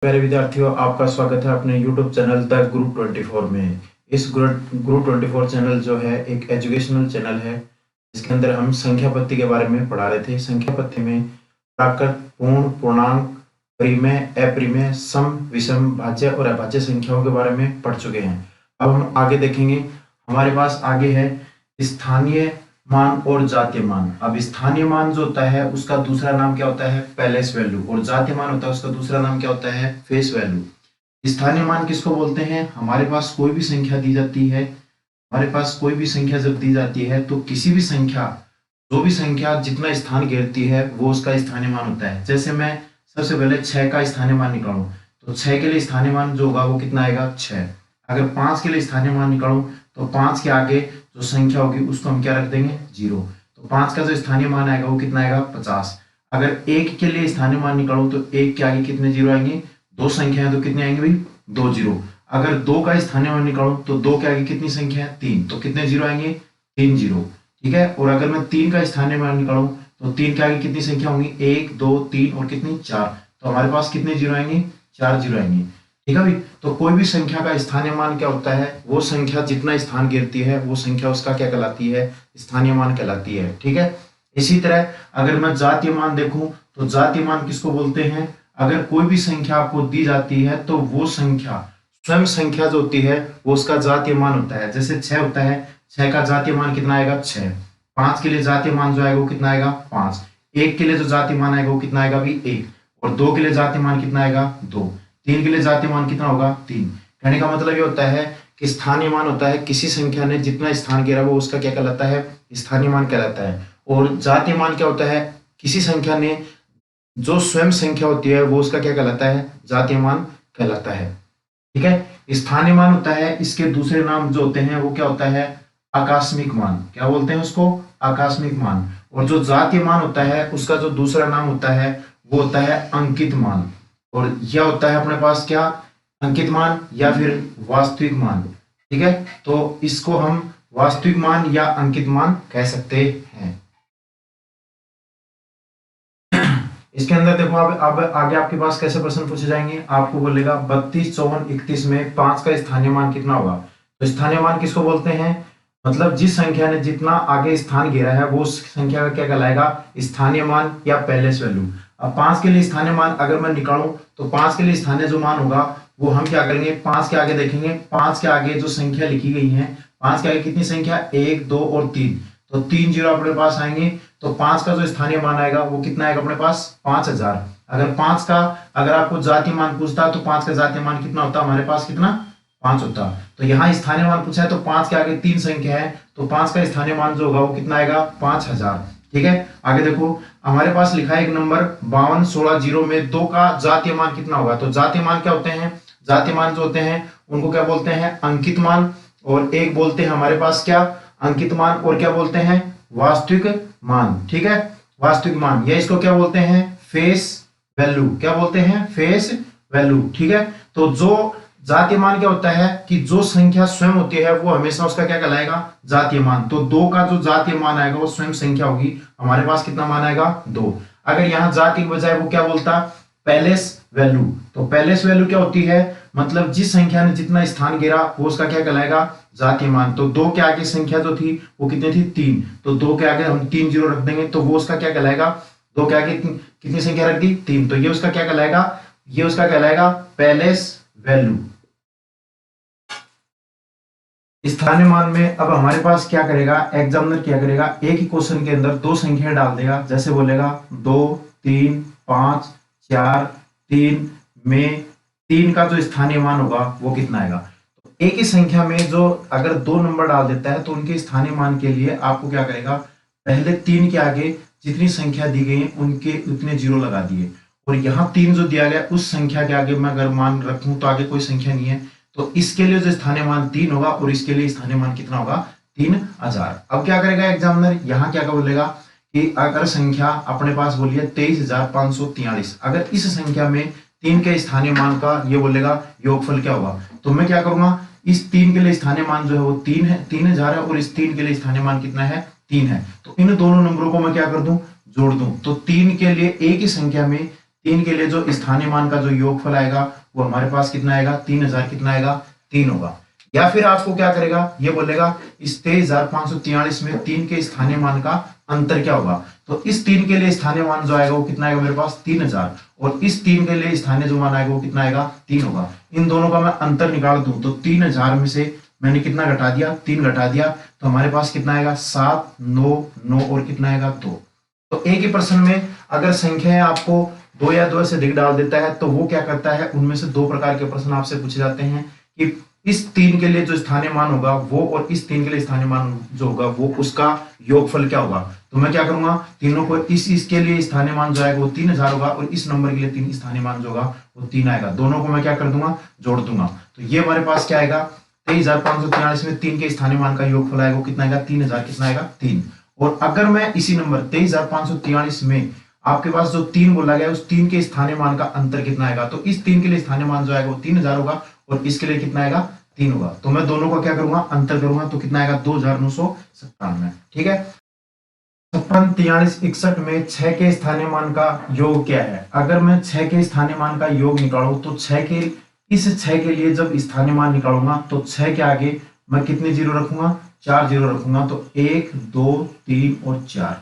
प्यारे विद्यार्थियों, आपका स्वागत है अपने YouTube चैनल द गुरु 24 में। इस गुरु 24 चैनल जो है एक एजुकेशनल चैनल है, जिसके अंदर हम संख्या पत्ति के बारे में पढ़ा रहे थे। संख्या पत्ति में प्राकृत, पूर्ण, पूर्णांक, परिमेय, अपरिमेय, सम, विषम, भाज्य और अभाज्य संख्याओं के बारे में पढ़ चुके हैं। अब हम आगे देखेंगे। हमारे पास आगे है स्थानीय मान और जातीय मान। अब स्थानीय मान जो होता है उसका दूसरा नाम क्या होता है? Place value. और जातीय मान होता है उसका दूसरा नाम क्या होता है? Face value. स्थानीय मान किसको बोलते हैं? हमारे पास कोई भी संख्या दी जाती है, हमारे पास कोई भी संख्या जब दी जाती है तो किसी भी संख्या, जो भी संख्या जितना स्थान घेरती है वो उसका स्थानीय मान होता है। जैसे मैं सबसे पहले 6 का स्थानीय मान निकालूं तो 6 के लिए स्थानीय मान जो होगा वो कितना आएगा? 6। अगर 5 के लिए स्थानीय मान निकालूं तो 5 के आगे जो संख्या होगी उसको हम क्या रख देंगे? 0। तो 5 का जो स्थानीय मान आएगा वो कितना आएगा? 50। अगर 1 के लिए स्थानीय मान निकालूं तो 1 के आगे कितने जीरो आएंगे? 2 संख्या है तो कितने आएंगे भाई? 2 जीरो। अगर 2 का स्थानीय मान निकालूं तो 2 के आगे कितनी संख्या है? 3, तो कितने जीरो आएंगे? 3 जीरो। ठीक है। और अगर मैं 3 का स्थानीय मान निकालूं तो 3 के आगे कितनी संख्या होंगी? 1 2 3 और कितनी? 4। तो हमारे पास कितने जीरो आएंगे? 4 जीरो आएंगे। ठीक है भाई। तो कोई भी संख्या का स्थानीय मान क्या होता है? वो संख्या जितना स्थान घेरती है वो संख्या उसका क्या कहलाती है? स्थानीय मान कहलाती है। ठीक है। इसी तरह अगर मैं जातीय मान देखूं तो जातीय मान किसको बोलते हैं? अगर कोई भी संख्या आपको दी जाती है तो वो संख्या, स्वयं संख्या जो होती है वो उसका जातीय मान होता है। जैसे 6 होता है, 6 का जातीय मान कितना आएगा? 6। 5 के लिए जातीय मान जो आएगा वो कितना आएगा? 5। 1 के लिए जो जातीय मान आएगा वो कितना आएगा भी? 1। और 2 के लिए जातीय मान कितना आएगा? 2। 3 के लिए जातीय मान कितना होगा? 3। कहने का मतलब ये होता है कि स्थानीय मान होता है किसी संख्या ने जितना स्थान घेरा वो उसका क्या कहलाता है? स्थानीय मान कहलाता है। और जातीय मान क्या होता है? किसी संख्या ने जो स्वयं संख्या होती है वो उसका क्या कहलाता है? जातीय मान कहलाता है। ठीक है। स्थानीय मान होता है, इसके दूसरे नाम जो होते हैं वो क्या होता है? आकस्मिक मान। क्या बोलते हैं उसको? आकस्मिक मान। और जो जातीय मान होता है उसका जो दूसरा नाम होता है वो होता है अंकित मान। और यह होता है अपने पास क्या? अंकित मान या फिर वास्तविक मान। ठीक है। तो इसको हम वास्तविक मान या अंकित मान कह सकते हैं। इसके अंदर देखो अब आगे आपके पास कैसे प्रश्न पूछे जाएंगे। आपको बोलेगा 32 54 31 में 5 का स्थानीय मान कितना होगा? तो स्थानीय मान किसको बोलते हैं? मतलब जिस संख्या ने जितना आगे स्थान घेरा है वो उस संख्या का क्या कहलाएगा? स्थानीय मान या प्लेस वैल्यू। अब 5 के लिए स्थानीय मान अगर मैं निकालूं तो 5 के लिए स्थानीय जो मान होगा वो हम क्या करेंगे? 5 के आगे देखेंगे। 5 के आगे जो संख्या लिखी गई है, 5 के आगे कितनी संख्या? 1 2 और 3। तो 3 जीरो अपने पास आएंगे। तो 5 का जो स्थानीय मान आएगा वो कितना आएगा अपने पास? 5000। अगर 5 का अगर आपको जातीय मान पूछता तो 5 का जातीय मान कितना होता? हमारे पास कितना? 5 होता। तो यहाँ स्थानीय मान पूछा है तो 5 के आगे 3 संख्या है तो 5 का स्थानीय मान जो होगा वो कितना आएगा? 5000। ठीक है। आगे देखो हमारे पास लिखा है एक नंबर 52 16 0 में 2 का जातीय मान कितना होगा? तो जातीय मान क्या होते हैं? जातीय मान जो होते हैं उनको क्या बोलते हैं? अंकित मान। और एक बोलते हैं हमारे पास क्या? अंकित मान। और क्या बोलते हैं? वास्तविक मान। ठीक है। वास्तविक मान या इसको क्या बोलते हैं? Face value. क्या बोलते हैं? Face value. ठीक है। तो जो जातीय मान क्या होता है कि जो संख्या स्वयं होती है वो हमेशा उसका क्या कहलाएगा? जातीय मान। तो 2 का जो जातीय मान आएगा वो स्वयं संख्या होगी। हमारे पास कितना मान आएगा? 2। अगर यहाँ जाति के बजाय वो क्या बोलता? Palace value. तो पैलेस वैल्यू क्या होती है? मतलब जिस संख्या ने जितना स्थान घेरा वो उसका क्या कहलाएगा? जातीय मान। तो 2 के आगे संख्या जो थी वो कितनी थी? 3। तो 2 के आगे हम 3 जीरो रख देंगे तो वो उसका क्या कहलाएगा? 2 के आगे कितनी संख्या रख दी? 3। तो ये उसका क्या कहलाएगा? ये उसका कहलाएगा पैलेस वैल्यू। स्थानीय मान में अब हमारे पास क्या करेगा एग्जामिनर? क्या करेगा? एक ही क्वेश्चन के अंदर 2 संख्या डाल देगा। जैसे बोलेगा 2 3 5 4 3 में 3 का जो स्थानीय मान होगा वो कितना आएगा? तो एक ही संख्या में जो अगर 2 नंबर डाल देता है तो उनके स्थानीय मान के लिए आपको क्या करेगा? पहले 3 के आगे जितनी संख्या दी गई है उनके उतने जीरो लगा दिए। और यहाँ 3 जो दिया गया उस संख्या के आगे मैं अगर मान रखूं तो आगे कोई संख्या नहीं है तो इसके लिए जो स्थानीय मान 3 होगा और इसके लिए स्थानीय मान कितना होगा? 3000। अब क्या करेगा एग्जामिनर? यहाँ क्या बोलेगा कि अगर संख्या अपने पास बोलिए 23543, अगर इस संख्या में 3 के स्थानीय मान का ये बोलेगा योगफल क्या होगा? तो मैं क्या करूंगा? इस 3 के लिए स्थानीय मान जो है वो 3 है, 3000 है और इस 3 के लिए स्थानीय मान कितना है? 3 है। तो इन दोनों नंबरों को मैं क्या कर दूं? जोड़ दूं। तो 3 के लिए एक ही संख्या में 3 के लिए जो स्थानीय मान का जो योगफल आएगा वो हमारे पास कितना आएगा, 3000 कितना आएगा, 3 होगा। या फिर आपको क्या करेगा, ये बोलेगा इस 23,543 में 3 के स्थानीय मान का अंतर क्या होगा। तो इस 3 के लिए स्थानीय मान जो आएगा वो कितना आएगा मेरे पास, 3000, और इस 3 के लिए स्थानीय जो मान आएगा वो कितना आएगा, 3 होगा। इन दोनों का मैं अंतर निकाल दूं तो 3000 में से मैंने कितना घटा दिया, 3 घटा दिया, तो हमारे पास कितना आएगा, 7, 9, 9 और कितना आएगा, 2। तो एक ही प्रश्न में अगर संख्या आपको 2 या 2 से अधिक डाल देता है तो वो क्या करता है, उनमें से 2 प्रकार के प्रश्न आपसे पूछे जाते हैं कि इस 3 के लिए जो स्थानीय मान होगा वो और इस 3 के लिए स्थानीय मान जो होगा वो उसका योगफल क्या होगा। तो मैं क्या करूंगा, तीनों को इसके लिए स्थानीय मान जो आएगा वो 3000 होगा और इस नंबर के लिए 3 स्थानीय मान जो होगा वो 3 आएगा। दोनों को मैं क्या कर दूंगा, जोड़ दूंगा। तो ये हमारे पास क्या आएगा, 23,543 में 3 के स्थानीय मान का योगफल आएगा वो कितना आएगा, 3000 कितना आएगा, 3। और अगर मैं इसी नंबर 23,543 में आपके पास जो 3 बोला गया उस 3 के स्थानीय मान का अंतर कितना आएगा, तो इस 3 के लिए स्थानीय मान जो आएगा वो 3000 होगा और इसके लिए कितना आएगा, 3 होगा। तो मैं दोनों का क्या करूंगा, अंतर करूंगा, तो कितना आएगा, 2997। ठीक है। 56, 43, 61 में 6 के स्थानीय मान का योग क्या है। अगर मैं 6 के स्थानीय मान का योग निकालूं तो इस 6 के लिए जब स्थानीय मान निकालूंगा तो 6 के आगे मैं कितने जीरो रखूंगा, 4 जीरो रखूंगा। तो 1, 2, 3 और 4।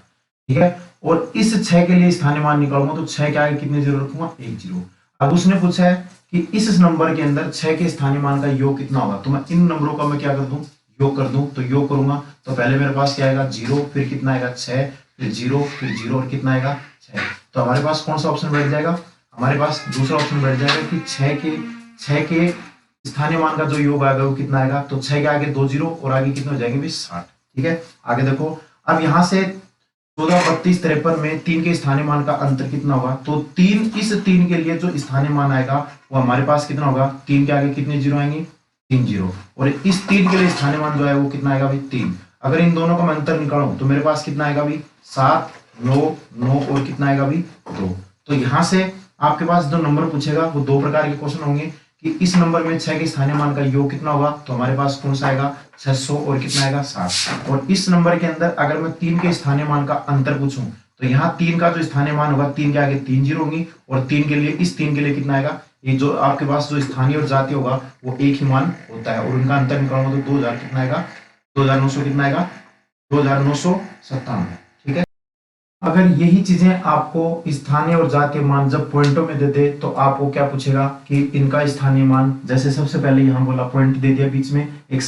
ठीक है। और इस 6 के लिए स्थानीय मान निकालूंगा तो 6 के आगे कितने जीरो रखूंगा, 1 जीरो। अब उसने पूछा है कि इस नंबर के अंदर 6 के स्थानीय मान का योग कितना होगा। तो मैं इन नंबरों का मैं क्या कर दूं, योग कर दूं। तो योग करूंगा तो पहले मेरे पास क्या आएगा, 0, फिर कितना आएगा, 6, फिर 0, फिर 0 और कितना आएगा, 6। तो हमारे पास कौन सा ऑप्शन बैठ जाएगा, हमारे पास दूसरा ऑप्शन बैठ जाएगा कि 6 के स्थानीय मान का जो योग आएगा वो कितना आएगा। तो 6 के आगे 2 जीरो और आगे कितने हो जाएंगे, 60। ठीक है। आगे देखो, अब यहां से 14, 32, 53 में 3 के स्थानीय मान का अंतर कितना होगा। तो इस 3 के लिए जो स्थानीय मान आएगा वो हमारे पास कितना होगा, 3 के आगे कितने जीरो आएंगे, 3 जीरो। और इस 3 के लिए स्थानीय मान जो है वो कितना आएगा भाई, 3। अगर इन दोनों का मैं अंतर निकालूं तो मेरे पास कितना आएगा भाई, 7, 9, 9 और कितना आएगा भाई, 2। तो यहां से आपके पास जो नंबर पूछेगा वो 2 प्रकार के क्वेश्चन होंगे कि इस नंबर में 6 के स्थानीय मान का योग कितना होगा। तो हमारे पास कौन सा आएगा, 600 और कितना आएगा, 7। और इस नंबर के अंदर अगर मैं 3 के स्थानीय मान का अंतर पूछूं तो यहाँ 3 का जो स्थानीय मान होगा, 3 के आगे 3 जीरो होंगी और 3 के लिए इस 3 के लिए कितना आएगा, ये जो आपके पास जो स्थानीय और जातीय होगा वो एक ही मान होता है और उनका अंतर निकालूंगा तो 2000 कितना आएगा, 2900 कितना आएगा, 2997। ठीक है। अगर यही चीजें आपको स्थानीय और जातीय मान जब पॉइंटों में देते तो आपको क्या पूछेगा कि इनका स्थानीय मान, जैसे सबसे पहले यहाँ बोला पॉइंट दे दिया, बीच में एक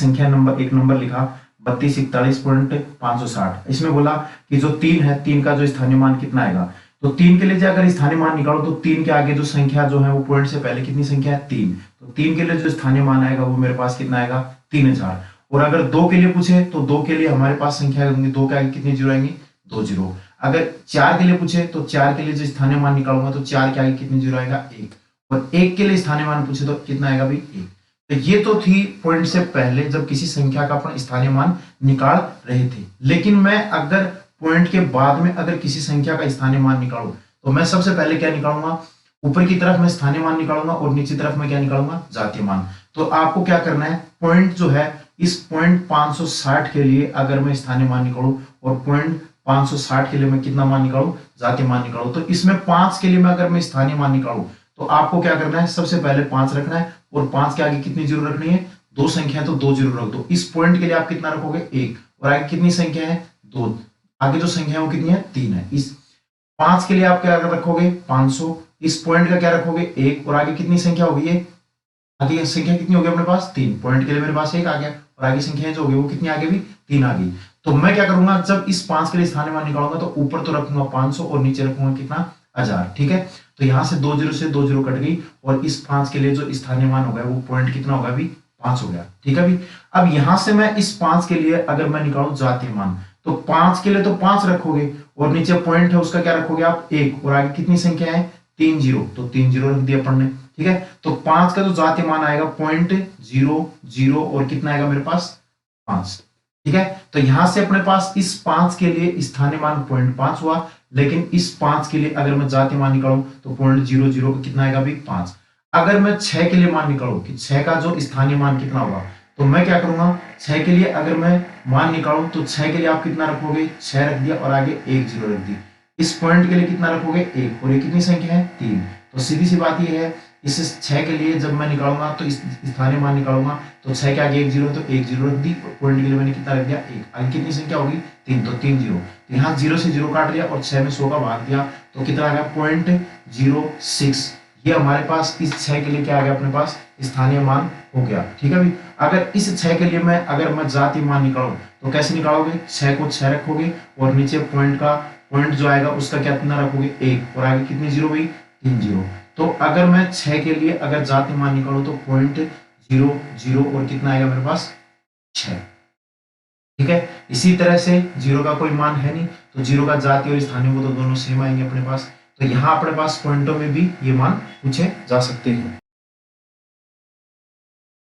नंबर लिखा 3241.560। इसमें बोला कि जो 3 है, 3 का जो स्थानीय मान कितना आएगा। तो 3 के लिए अगर स्थानीय मान निकालो तो 3 के आगे जो संख्या जो है वो पॉइंट से पहले कितनी संख्या है, 3। तो 3 के लिए जो स्थानीय मान आएगा वो मेरे पास कितना आएगा, 3000। और अगर 2 के लिए पूछे तो 2 के लिए हमारे पास संख्या होंगी, 2 के आगे कितने जीरो आएंगे, 2 जीरो। अगर 4 के लिए पूछे तो 4 के लिए जो स्थानीय मान निकालूंगा तो 4 के आगे कितने जीरो आएगा, 1। और 1 के लिए स्थानीय मान पूछे तो कितना आएगा भाई, 1। तो ये तो थी पॉइंट से पहले जब किसी संख्या का अपन स्थानीय मान निकाल रहे थे। लेकिन मैं अगर पॉइंट के बाद में अगर किसी संख्या का स्थानीय मान निकालूं तो मैं सबसे पहले क्या निकालूंगा, ऊपर की तरफ मैं स्थानीय मान निकालूंगा और नीचे तरफ मैं क्या निकालूंगा, जातीय मान। तो आपको क्या करना है, पॉइंट जो है इस पॉइंट 560 के लिए अगर मैं स्थानीय मान निकालूं और पॉइंट 560 के लिए मैं कितना मान निकालूं, जातीय मान निकालूं। तो इसमें 5 के लिए मैं अगर मैं स्थानीय मान निकालूं तो आपको क्या करना है, सबसे पहले 5 रखना है और 5 के आगे कितनी जीरो रखनी है, 2 संख्या है तो 2 जीरो रख दो। इस पॉइंट के लिए आप कितना रखोगे, 1। और आगे कितनी संख्या है, 2। आगे जो संख्या है वो कितनी है, 3 है। इस 5 के लिए आप क्या रखोगे, 500। इस पॉइंट का क्या रखोगे, 1। और आगे कितनी संख्या होगी, ये आगे संख्या कितनी होगी अपने पास, 3। पॉइंट के लिए मेरे पास 1 आ गया और आगे संख्या जो होगी वो कितनी आगे भी 3 आ गई। तो मैं क्या करूंगा, जब इस 5 के लिए स्थानीय मान निकालूंगा तो ऊपर तो रखूंगा 500 और नीचे रखूंगा कितना, 1000। ठीक है। तो यहां से 2 जीरो से 2 जीरो कट गई और इस 5 के लिए जो स्थानीय मान होगा वो पॉइंट कितना होगा अभी, 5 हो गया। ठीक है अभी। अब यहां से मैं इस 5 के लिए अगर मैं निकालूं जातीय मान तो 5 के लिए तो 5 रखोगे और नीचे पॉइंट है उसका क्या रखोगे आप, 1। और आगे कितनी संख्या है, 3 जीरो। तो 3 जीरो रख दिया अपन ने। ठीक है। तो 5 का जो जातीय मान आएगा पॉइंट 0 और कितना आएगा मेरे पास, 5। ठीक है। तो यहां से अपने पास इस 5 के लिए स्थानीय मान पॉइंट 5 हुआ, लेकिन इस 5 के लिए अगर मैं जातीय मान निकालूं तो पॉइंट 0 का कितना आएगा भी, 5। अगर मैं 6 के लिए मान निकालूं कि 6 का जो स्थानीय मान कितना होगा तो मैं क्या करूंगा, 6 के लिए अगर मैं मान निकालूं तो 6 के लिए आप कितना रखोगे, 6 रख दिया और आगे 1 जीरो रख दी। इस पॉइंट के लिए कितना रखोगे 1, और ये कितनी संख्या है 3। तो सीधी सी बात ये है, इस 6 के लिए जब मैं निकालूंगा तो इस स्थानीय मान निकालूंगा तो 6 के आगे 1 जीरो, तो 1 जीरो रख दी, पॉइंट के लिए मैंने कितना रख दिया 1। आगे कितनी संख्या होगी 3, तो 3 जीरो, तो यहाँ 0 से 0 काट लिया और 6 में 100 का भाग दिया, तो कितना आ गया 0.06। ये हमारे पास इस 6 के लिए क्या आ गया अपने पास स्थानीय मान हो गया। ठीक है भाई, अगर इस 6 के लिए मैं अगर मैं जातीय मान निकालूं तो कैसे निकालोगे, 6 को 6 रखोगे और नीचे पॉइंट जो आएगा उसका कितना रखोगे 1, और आगे कितनी जीरो भाई 3 जीरो। तो अगर मैं 6 के लिए अगर जातीय मान निकालूं तो 0.00 और कितना आएगा मेरे पास 6। ठीक है, इसी तरह से 0 का कोई मान है नहीं, तो 0 का जातीय और स्थानीय वो तो दोनों सेम आएंगे अपने पास। तो यहाँ अपने पास पॉइंटों में भी ये मान पूछे जा सकते हैं।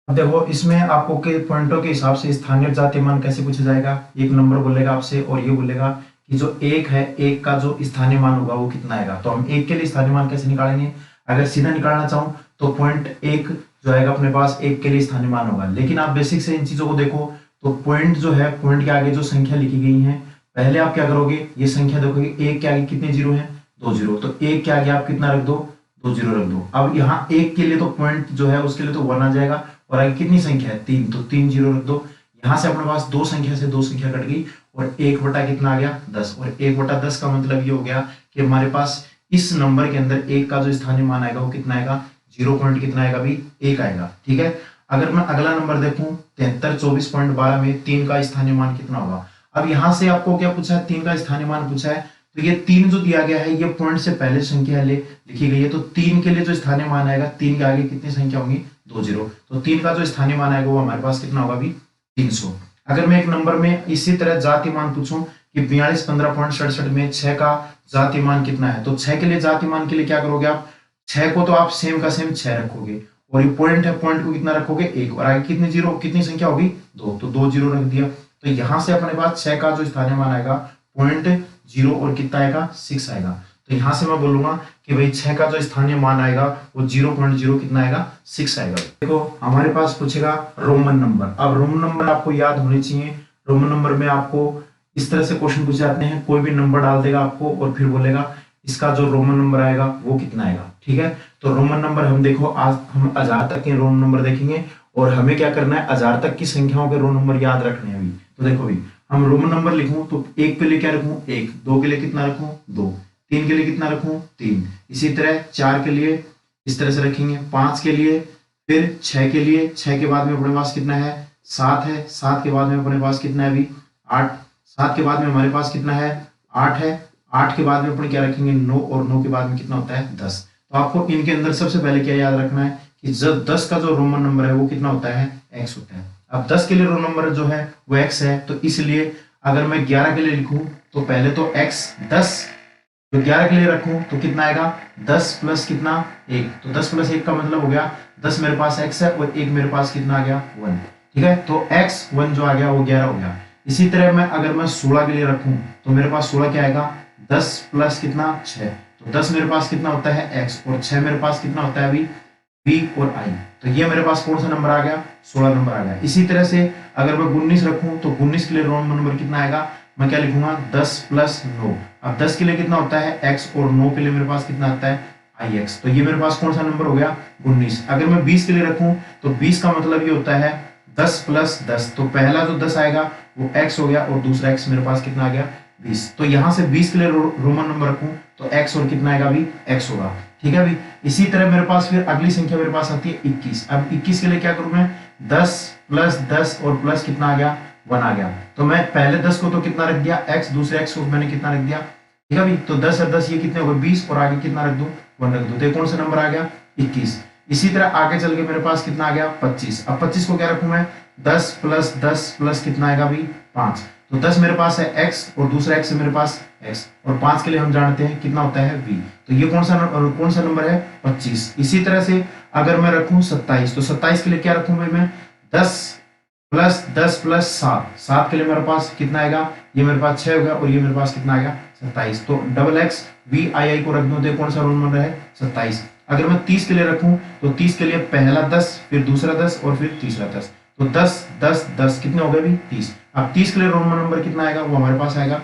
अब देखो इसमें आपको के पॉइंटों के हिसाब से स्थानीय और जातीय मान कैसे पूछा जाएगा। एक नंबर बोलेगा आपसे और ये बोलेगा कि जो 1 है, 1 का जो स्थानीय मान होगा वो कितना आएगा। तो हम 1 के लिए स्थानीय मान कैसे निकालेंगे, अगर सीधा निकालना चाहूं तो 0.1 जो आएगा अपने पास 1 के लिए स्थानीय मान होगा। लेकिन आप बेसिक से इन चीजों को देखो तो पॉइंट जो है, पॉइंट के आगे जो संख्या लिखी गई है, पहले आप क्या करोगे, ये संख्या देखोगे 1 के आगे कितने जीरो है 2 जीरो, तो 1 के आगे आप कितना रख दो 2 जीरो रख दो। अब यहाँ 1 के लिए तो पॉइंट जो है उसके लिए तो 1 आ जाएगा, और आगे कितनी संख्या है 3, तो 3 जीरो रख दो। यहाँ से अपने पास दो संख्या से दो संख्या कट गई और 1 बटा कितना आ गया 10, और 1 बटा 10 का मतलब ये हो गया कि हमारे पास इस नंबर के अंदर 1 का जो स्थानीय मान आएगा वो कितना आएगा 0 पॉइंट कितना आएगा भी 1 आएगा। ठीक है, अगर मैं अगला नंबर देखूं 7324.12 में 3 का स्थानीय मान कितना होगा। अब यहाँ से आपको क्या पूछा है, 3 का स्थानीय मान पूछा है, तो ये 3 जो दिया गया है ये पॉइंट से पहले संख्या लिखी गई है, तो 3 के लिए जो स्थानीय मान आएगा 3 के आगे कितनी संख्या होगी 2 जीरो, तो 3 का जो स्थानीय मान आएगा वो हमारे पास कितना होगा भी 300। अगर मैं एक नंबर में इसी तरह जातीय मान पूछूं कि 4215.67 में 6 का जातीय मान कितना है, तो 6 के लिए जातीय मान के लिए क्या करोगे आप, 6 को तो आप सेम का सेम 6 रखोगे, और ये पॉइंट है, पॉइंट को कितना रखोगे 1, और आगे कितनी जीरो, कितनी संख्या होगी 2, तो 2 जीरो रख दिया। तो यहां से अपने पास 6 का जो स्थानीय मान आएगा 0.0 और कितना आएगा 6 आएगा। तो यहां से मैं बोलूंगा कि भाई 6 का जो स्थानीय मान आएगा वो 0.0 कितना आएगा 6 आएगा। देखो हमारे पास पूछेगा रोमन नंबर। अब रोमन नंबर आपको याद होने चाहिए। रोमन नंबर में आपको इस तरह से क्वेश्चन पूछे जाते हैं, कोई भी नंबर डाल देगा आपको और फिर बोलेगा इसका जो रोमन नंबर आएगा वो कितना आएगा। ठीक है, तो रोमन नंबर हम देखो, आज हम 1000 तक के रोमन नंबर देखेंगे और हमें क्या करना है 1000 तक की संख्याओं के रोमन नंबर याद रखने हैं। अभी तो देखो भाई, हम रोमन नंबर लिखूं तो 1 के लिए क्या रखूं 1, 2 के लिए कितना रखूं 2, 3 के लिए कितना रखूं 3, इसी तरह 4 के लिए इस तरह से रखेंगे, 5 के लिए, फिर 6 के लिए, 6 के बाद में अपने पास कितना है 7 है, 7 के बाद में अपने पास कितना है अभी 8, 7 के बाद में हमारे पास कितना है 8 है, 8 के बाद में अपन क्या रखेंगे 9, और 9 के बाद में कितना होता है 10। तो आपको इनके अंदर सबसे पहले क्या याद रखना है कि जब 10 का जो रोमन नंबर है वो कितना होता है x होता है। अब 10 के लिए रोमन नंबर जो है वो x है, तो इसलिए अगर मैं 11 के लिए लिखूं तो पहले तो x 10 तो 11 के लिए रखूं तो कितना आएगा 10 प्लस कितना 1, तो 10 प्लस 1 का मतलब हो गया 10 मेरे पास x है और 1 मेरे पास कितना आ गया 1। ठीक है, तो x 1 जो आ गया वो 11 हो गया। इसी तरह मैं अगर मैं 16 के लिए रखूं तो मेरे पास 16 क्या आएगा 10 प्लस कितना 6, तो 10 मेरे पास कितना होता है x और 6 मेरे पास कितना होता है अभी b और i। तो ये मेरे पास कौन सा नंबर आ गया 16 नंबर आ गया। इसी तरह से अगर मैं 19 रखूं तो 19 के लिए रोमन नंबर कितना आएगा, मैं क्या लिखूंगा 10 प्लस 9। अब 10 के लिए कितना होता है x और 9 के लिए मेरे पास कितना आता है ix, तो ये मेरे पास कौन सा नंबर हो गया 19। अगर मैं 20 के लिए रखूं तो 20 का मतलब ये होता है 10 प्लस 10, तो पहला जो 10 आएगा वो x हो गया और दूसरा x मेरे पास कितना आ गया 20। तो यहां से 20 के लिए रोमन नंबर रखूं तो x और कितना आएगा अभी x होगा। ठीक है अभी, इसी तरह मेरे पास फिर अगली संख्या मेरे पास आती है 21। अब 21 के लिए क्या करूं मैं 10 प्लस 10 और प्लस कितना आ गया 1 आ गया, तो मैं पहले 10 को तो कितना रख दिया x, दूसरे x को मैंने कितना रख दिया। ठीक है अभी, तो 10 और 10 ये कितने हो गए 20, और आगे कितना रख दूं 1 रख दूं, तो कौन सा नंबर आ गया 21। इसी तरह आगे चल के मेरे पास कितना आ गया 25। अब 25 को क्या रखूं मैं 10 प्लस 10 प्लस कितना आएगा अभी 5, तो 10 मेरे पास है x और दूसरा x है मेरे पास x, और 5 के लिए हम जानते हैं कितना होता है v, तो ये कौन सा नंबर है 25। इसी तरह से अगर मैं रखूं 27, तो 27 के लिए क्या रखूं मैं 10 प्लस 10 प्लस 7, 7 के लिए मेरे पास कितना आएगा, ये मेरे पास 6 हो गया और ये मेरे पास कितना आएगा 27, तो double x v i i को रख दूं तो कौन सा रोमन नंबर है 27। अगर मैं 30 के लिए रखूं तो 30 के लिए पहला 10 फिर दूसरा 10 और फिर तीसरा 10, तो 10 10 10 कितने हो गए भी 30। अब 30 के लिए रोमन नंबर कितना आएगा वो हमारे पास आएगा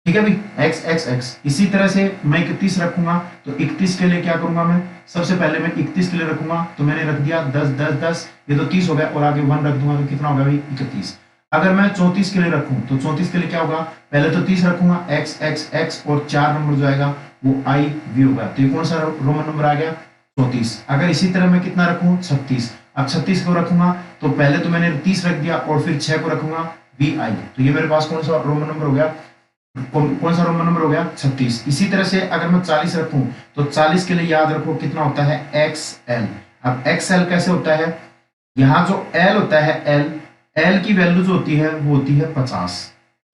ठीक है भाई, एक्स एक्स एक्स। इसी तरह से मैं 31 रखूंगा, तो 31 के लिए क्या करूंगा मैं, सबसे पहले मैं 31 के लिए रखूंगा, तो मैंने रख दिया 10 10 10, ये तो 30 हो गया, और आगे 1 रख दूंगा तो कितना होगा भाई 31। अगर मैं 34 के लिए रखूं तो 34 के लिए क्या होगा, पहले तो 30 रखूंगा, एक्स एक्स एक्स, और 4 नंबर जो आएगा वो आई वी होगा, तो ये कौन सा रोमन नंबर आ गया 34। अगर इसी तरह मैं कितना रखूं 36, अब 36 को रखूंगा तो पहले तो मैंने 30 रख दिया और फिर 6 को रखूंगा वी आई, तो ये मेरे पास कौन सा रोमन नंबर हो गया, कौन सा रोमन नंबर हो गया 36। इसी तरह से अगर मैं 40 रखूं तो 40 के लिए याद रखो कितना होता है एक्स एल। अब एक्स एल कैसे होता है, यहाँ जो एल होता है एल, एल की वैल्यू जो होती है वो होती है 50,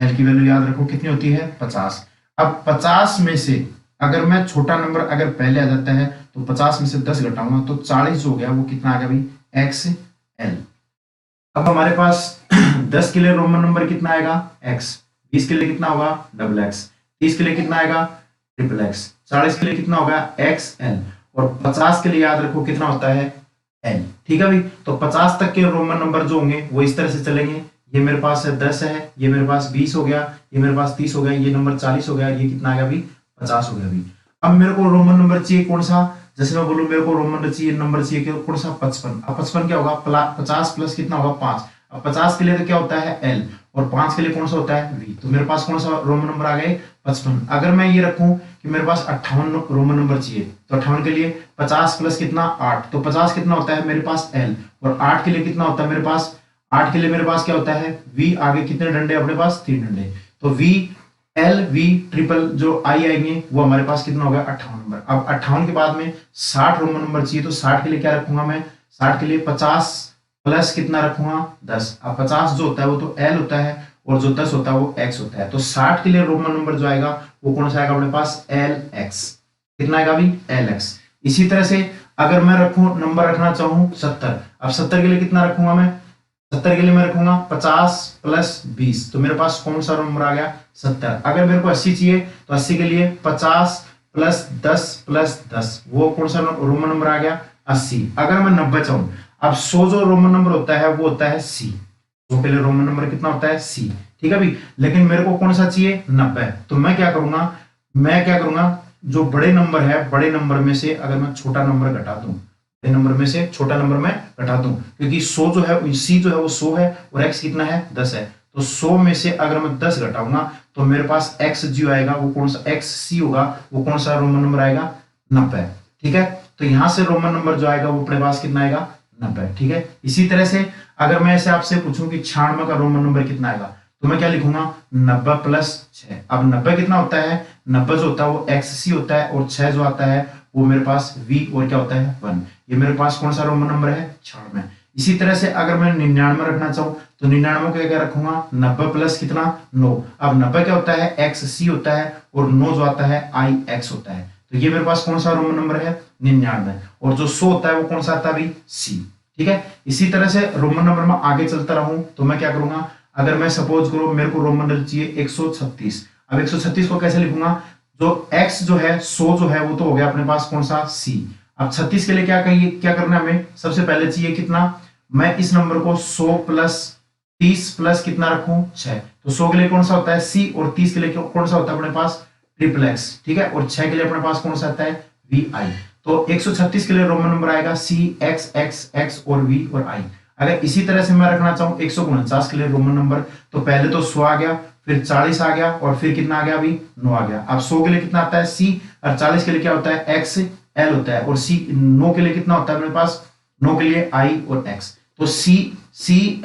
एल की वैल्यू याद रखो कितनी होती है 50। अब 50 में से अगर मैं छोटा नंबर अगर पहले आ जाता है तो 50 में से 10 घटाऊंगा तो 40 हो गया, वो कितना आ गया भाई एक्स एल। अब हमारे पास 10 के लिए रोमन नंबर कितना आएगा एक्स, 20 के लिए कितना होगा डबल एक्स, 30 के लिए कितना आएगा ट्रिपल एक्स, 40 के लिए कितना होगा एक्स एल, और 50 के लिए याद रखो कितना होता है एल। ठीक है भाई, तो 50 तक के रोमन नंबर जो होंगे वो इस तरह से चलेंगे, ये मेरे पास 10 है, ये मेरे पास 20 हो गया, ये मेरे पास 30 हो गया, ये नंबर 40 हो गया, ये कितना आ गया भाई 50 हो गया भाई। अब मेरे को रोमन नंबर चाहिए कौन सा, जैसे मैं बोलूं मेरे को रोमन चाहिए नंबर चाहिए कौन सा 55। अब 55 क्या होगा 50 प्लस कितना होगा 5, अब 50 के लिए तो क्या होता है एल, और 5 के लिए कौन सा होता है वी, तो मेरे पास कौन सा रोमन नंबर आ गए 55। अगर मैं ये रखूं कि मेरे पास 58 रोमन नंबर चाहिए, तो 58 के लिए 50 प्लस कितना 8, तो 50 कितना होता है मेरे पास एल, और 8 के लिए कितना होता है मेरे पास, 8 के लिए मेरे पास क्या होता है वी, आगे कितने डंडे अपने पास 3 डंडे, तो वी एल वी ट्रिपल जो आई आएंगे वो हमारे पास कितना हो गया 58 नंबर। अब 58 के बाद में 60 रोमन नंबर चाहिए, तो 60 के लिए क्या रखूंगा मैं, 60 के लिए 50 प्लस कितना रखूंगा 10। अब 50 जो होता है वो तो एल होता है, और जो 10 होता है वो एक्स होता है, तो 60 के लिए रोमन नंबर जो आएगा वो कौन सा आएगा अपने पास एल एक्स, कितना आएगा अभी एल एक्स। इसी तरह से अगर मैं रखूं नंबर रखना चाहूं 70, अब 70 के लिए कितना रखूंगा मैं, 70 के लिए मैं रखूंगा 50 प्लस 20, तो मेरे पास कौन सा नंबर आ गया 70। अगर मेरे को 80 चाहिए तो 80 के लिए 50 प्लस 10 प्लस 10, वो कौन सा रोमन नंबर आ गया 80। अगर मैं 90 चाहूं, अब 100 जो रोमन नंबर होता है वो होता है सी, तो के लिए रोमन नंबर कितना होता है सी। ठीक है भाई, लेकिन मेरे को कौन सा चाहिए 90, तो मैं क्या करूंगा जो बड़े नंबर है, बड़े नंबर में से अगर मैं छोटा नंबर घटा दूं, नंबर में से छोटा नंबर मैं घटा दूं, क्योंकि 100 जो है सी जो है वो 100 है और x कितना है 10 है, तो 100 में से अगर मैं 10 घटाऊंगा तो मेरे पास x जो आएगा वो कौन सा x सी होगा, वो कौन सा रोमन नंबर आएगा 90। ठीक है, तो यहां से रोमन नंबर जो आएगा वो अपने पास कितना आएगा 90। ठीक है, इसी तरह से अगर मैं ऐसे आपसे पूछूं कि 96 का रोमन नंबर कितना आएगा, तो मैं क्या लिखूंगा 90 प्लस 6। अब 90 कितना होता है, 90 जो होता है वो एक्स सी होता है, और 6 जो आता है वो मेरे पास v और क्या होता है 1, ये मेरे पास कौन सा रोमन नंबर है 96। इसी तरह से अगर मैं 99 रखना चाहूं तो 99 को क्या रखूंगा 90 प्लस कितना 9। अब 90 क्या होता है एक्स सी होता है, और 9 जो आता है आई एक्स होता है, तो ये मेरे पास कौन सा रोमन नंबर है 99, और जो 100 होता है वो कौन सा आता है भाई सी। ठीक है, इसी तरह से रोमन नंबर में आगे चलता रहूं तो मैं क्या करूंगा, अगर मैं सपोज करो मेरे को रोमन नंबर चाहिए 136, अब 136 को कैसे लिखूंगा, जो x जो है 100 जो है वो तो हो गया अपने पास कौन सा c। अब 36 के लिए क्या करना है हमें, सबसे पहले चाहिए कितना, मैं इस नंबर को 100 प्लस 30 प्लस कितना रखूं 6, तो 100 के लिए कौन सा होता है c, और 30 के लिए कौन सा होता है अपने पास ट्रिपल एक्स। ठीक है, और 6 के लिए अपने पास कौन सा आता है वी आई, तो 136 के लिए रोमन नंबर आएगा c x x x और v और i। अगर इसी तरह से मैं रखना चाहूं 149 के लिए रोमन नंबर, तो पहले तो 100 आ गया, फिर 40 आ गया, और फिर कितना आ गया अभी 9 आ गया। अब 100 के लिए कितना आता है c, और 40 के लिए क्या होता है x l होता है, और c 9 के लिए कितना होता है मेरे पास, 9 के लिए i और x, तो c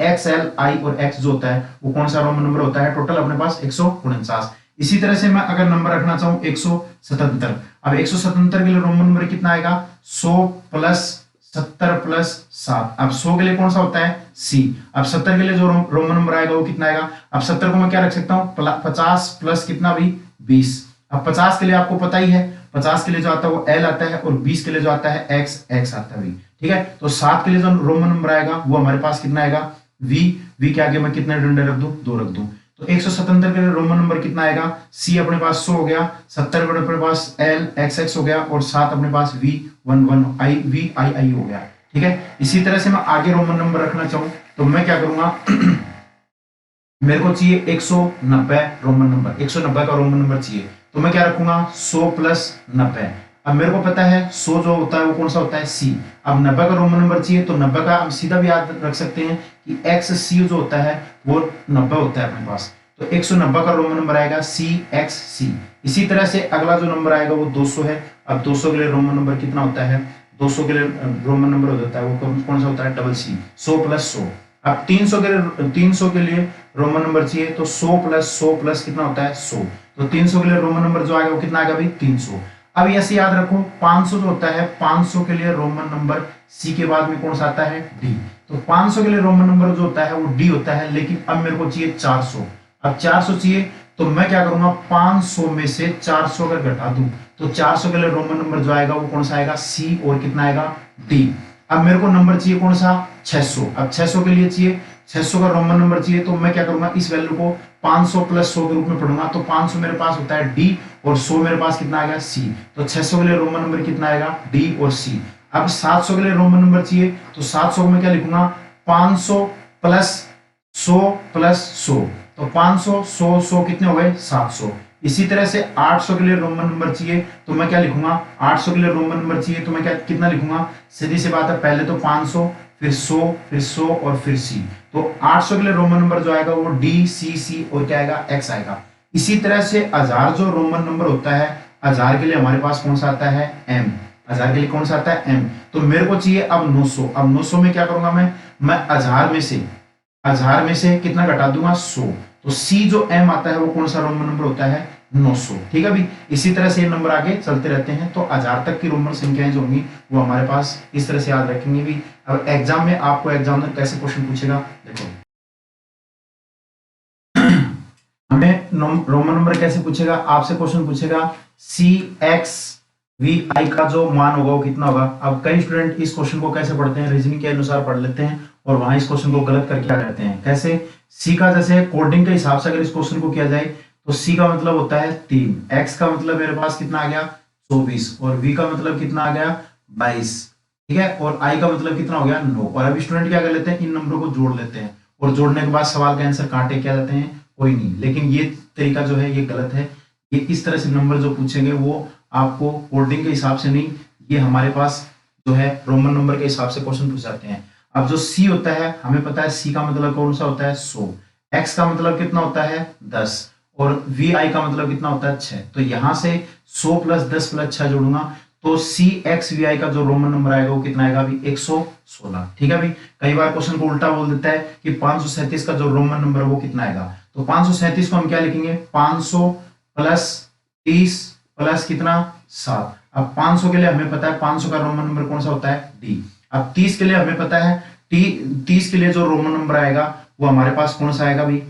x l i और x जो होता है वो कौन सा रोमन नंबर होता है टोटल अपने पास 149। इसी तरह से मैं अगर नंबर रखना चाहूं 177, अब 177 के लिए रोमन नंबर कितना आएगा 100 प्लस 70 प्लस 7। अब 100 के लिए कौन सा होता है C, अब 70 के लिए जो रोमन नंबर आएगा वो कितना आएगा, अब 70 को मैं क्या रख सकता हूँ 50 प्लस कितना भी 20। अब 50 के लिए आपको पता ही है, 50 के लिए जो आता है वो L आता है, और 20 के लिए जो आता है X X आता है भी। ठीक है, तो 7 के लिए जो रोमन नंबर आएगा वो हमारे पास कितना आएगा V के आगे मैं कितने डंडे रख दूं 2 रख दूं, तो 177 के लिए रोमन नंबर कितना आएगा C अपने पास 100 हो गया, 70 अपने पास L X X हो गया, और 7 अपने पास V 1 1 I V I I हो गया। ठीक है, इसी तरह से मैं आगे रोमन नंबर रखना चाहूं तो मैं क्या करूंगा मेरे को चाहिए 190 रोमन नंबर, 190 का रोमन नंबर चाहिए, तो मैं क्या रखूंगा 100 प्लस 90। अब मेरे को पता है 100 जो होता है वो कौन सा होता है सी। अब 90 का रोमन नंबर चाहिए, तो 90 का हम सीधा भी याद रख सकते हैं कि एक्स सी जो होता है वो 90 होता है अपने पास, तो 190 का रोमन नंबर आएगा सी एक्स सी। इसी तरह से अगला जो नंबर आएगा वो 200 है। अब 200 के लिए रोमन नंबर कितना होता है, 200 के लिए रोमन नंबर हो जाता है वो कौन सा होता है, डबल सी, 100 प्लस 100। अब 300 के लिए रोमन नंबर चाहिए, तो 100 प्लस कितना होता है 100, तो 300 के लिए रोमन नंबर जो आएगा वो कितना आएगा भाई 300। अब ऐसे याद रखो 500 जो होता है, 500 के लिए रोमन नंबर सी के बाद में कौन सा आता है डी, तो 500 के लिए रोमन नंबर जो होता है वो डी होता है। लेकिन अब मेरे को चाहिए 400, अब 400 चाहिए, तो मैं क्या करूंगा 500 में से 400 अगर घटा दूं, तो 400 के लिए रोमन नंबर जो आएगा वो कौन सा आएगा सी, और कितना आएगा डी। अब मेरे को नंबर चाहिए कौन सा 600, अब 600 के लिए चाहिए 600 का रोमन नंबर चाहिए, तो मैं क्या करूंगा इस वैल्यू को 500 प्लस 100 के रूप में पढ़ूंगा, तो 500 मेरे पास होता है डी और 100 मेरे पास कितना आएगा सी, तो 600 के लिए रोमन नंबर कितना आएगा डी और सी। अब 700 के लिए रोमन नंबर चाहिए, तो 700 को मैं क्या लिखूंगा 500 प्लस 100 प्लस 100, तो 500 100 100 कितने हो गए 700। इसी तरह से 800 के लिए रोमन नंबर चाहिए, तो मैं क्या लिखूंगा 800 के लिए रोमन नंबर चाहिए, तो मैं क्या कितना लिखूंगा, सीधी सी बात है पहले तो 500 फिर 100 फिर 100 और फिर सी, तो 800 के लिए रोमन नंबर जो आएगा वो डी सी सी और क्या आएगा एक्स आएगा। इसी तरह से 1000 जो रोमन नंबर होता है, 1000 के लिए हमारे पास कौन सा आता है एम, 1000 के लिए कौन सा आता है एम, तो मेरे को चाहिए अब 900। अब 900 में क्या करूंगा मैं 1000 में से कितना घटा दूंगा 100, तो सी जो एम आता है वो कौन सा रोमन नंबर होता है 900। ठीक है भाई, इसी तरह से ये नंबर आगे चलते रहते हैं, तो 1000 तक की रोमन संख्याएं जो होंगी वो हमारे पास इस तरह से याद रखेंगे भी। अब एग्जाम में आपको एग्जामिनर कैसे क्वेश्चन पूछेगा देखो, हमें रोमन नंबर कैसे पूछेगा, आपसे क्वेश्चन पूछेगा सी एक्स वी आई का जो मान होगा वो कितना होगा। अब कई स्टूडेंट इस क्वेश्चन को कैसे पढ़ते हैं, रीजनिंग के अनुसार पढ़ लेते हैं और वहां इस क्वेश्चन को गलत करके क्या करते हैं, कैसे सी का जैसे कोडिंग के हिसाब से अगर इस क्वेश्चन को किया जाए, तो सी का मतलब होता है 3, एक्स का मतलब मेरे पास कितना आ गया 24 और वी का मतलब कितना आ गया 22, ठीक है, और आई का मतलब कितना हो गया 9। और अभी स्टूडेंट क्या कर लेते हैं इन नंबरों को जोड़ लेते हैं और जोड़ने के बाद सवाल का आंसर कांटे क्या जाते हैं कोई नहीं। लेकिन ये तरीका जो है ये गलत है, ये इस तरह से नंबर जो पूछेंगे वो आपको कोडिंग के हिसाब से नहीं, ये हमारे पास जो है रोमन नंबर के हिसाब से क्वेश्चन पूछ जाते हैं। अब जो सी होता है हमें पता है सी का मतलब कौन सा होता है 100, एक्स का मतलब कितना होता है 10 और वी आई का मतलब कितना होता है 6, तो यहां से 100 प्लस 10 प्लस 6 जोड़ूंगा तो सी एक्स वी आई का जो रोमन नंबर आएगा वो कितना आएगा अभी 116। ठीक है भाई, कई बार क्वेश्चन को उल्टा बोल देता है कि 537 का जो रोमन नंबर है वो कितना आएगा, तो 537 को हम क्या लिखेंगे 500 प्लस 30 प्लस कितना 7। अब 500 के लिए हमें पता है 500 का रोमन नंबर कौन सा होता है डी। अब 30 के लिए हमें पता है 30 के लिए जो रोमन नंबर आएगा वो हमारे पास कौन सा आएगा भी,